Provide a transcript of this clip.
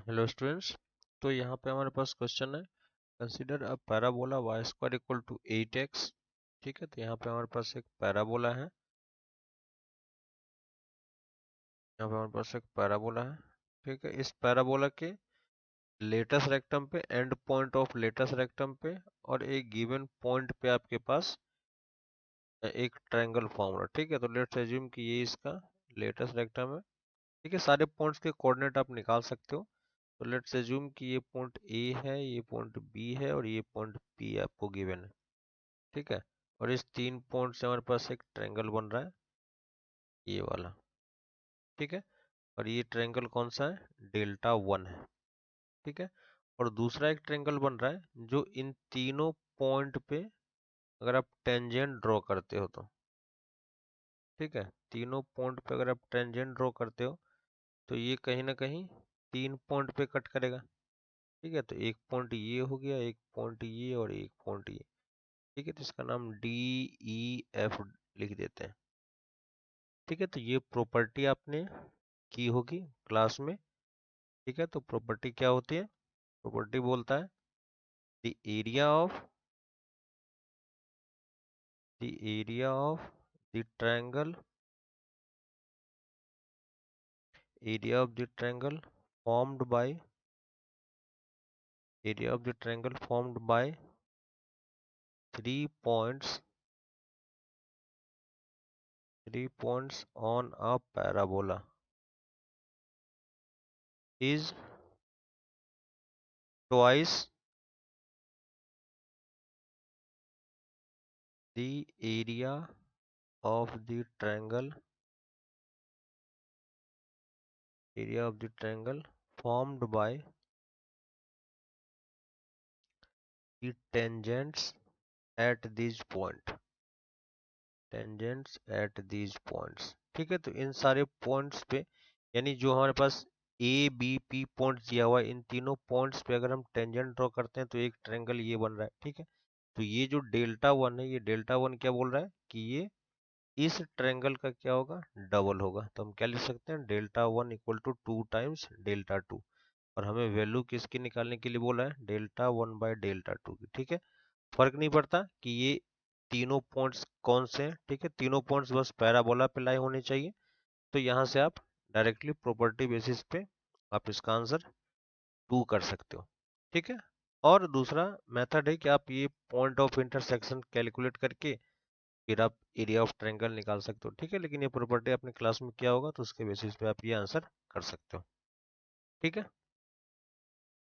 Hello students. तो यहाँ पे हमारे पास क्वेश्चन है, consider a parabola y square equal to 8x। ठीक है, तो यहाँ पे हमारे पास एक पैराबोला है, ठीक है। इस पैराबोला के लेटस रेक्टम पे, end point of latus rectum पे और एक गिवन पॉइंट पे आपके पास एक ट्रायंगल फॉर्म रहा। ठीक है, तो लेट्स एज्यूम कि ये इसका लेटस रेक्टम है। ठीक है, सारे पॉइंट्स के कोऑर्डिनेट आप निकाल सकते हो। तो लेट्स एज्यूम कि ये पॉइंट ए है, ये पॉइंट बी है और ये पॉइंट पी आपको गिवन है। ठीक है, और इस तीन पॉइंट से हमारे पास एक ट्रायंगल बन रहा है, ये वाला। ठीक है, और ये ट्रायंगल कौन सा है? डेल्टा वन है। ठीक है, और दूसरा एक ट्रायंगल बन रहा है जो इन तीनों पॉइंट पे अगर आप टेंजेंट ड्रॉ करते हो तो, ठीक है, तीनों पॉइंट पे अगर आप टेंजेंट ड्रॉ करते हो तो ये कहीं ना कहीं तीन पॉइंट पे कट करेगा। ठीक है, तो एक पॉइंट ये हो गया, एक पॉइंट ये और एक पॉइंट ये। ठीक है, तो इसका नाम डी ई एफ लिख देते हैं। ठीक है, तो ये प्रॉपर्टी आपने की होगी क्लास में। ठीक है, तो प्रॉपर्टी क्या होती है? प्रॉपर्टी बोलता है the area of the triangle, area of the triangle formed by area of the triangle formed by three points on a parabola is twice the area of the triangle formed by the tangents at these points। ठीक है, तो इन सारे points पे, यानी जो हमारे पास A B P points दिया हुआ है, इन तीनों पॉइंट्स पे अगर हम टेंजेंट ड्रॉ करते हैं तो एक ट्रायंगल ये बन रहा है। ठीक है, तो ये जो डेल्टा वन है, ये डेल्टा वन क्या बोल रहा है कि ये इस ट्रायंगल का क्या होगा? डबल होगा। तो हम क्या लिख सकते हैं? Delta one equal to two times delta two. और हमें वैल्यू किसकी निकालने के लिए बोला है? Delta one by delta two की। ठीक है, फर्क नहीं पड़ता कि ये तीनों पॉइंट्स कौन से हैं। ठीक है, तीनों पॉइंट्स बस पैराबोला पे लाई होने चाहिए। तो यहाँ से आप डायरेक्टली प्रॉपर्टी बेसिस पे आप इसका आंसर टू कर सकते हो। ठीक है, और दूसरा मेथड है कि आप ये पॉइंट ऑफ इंटरसेक्शन कैलकुलेट करके फिर आप एरिया ऑफ ट्रायंगल निकाल सकते हो। ठीक है, लेकिन ये प्रॉपर्टी आपने क्लास में किया होगा तो उसके बेसिस पे आप ये आंसर कर सकते हो। ठीक है।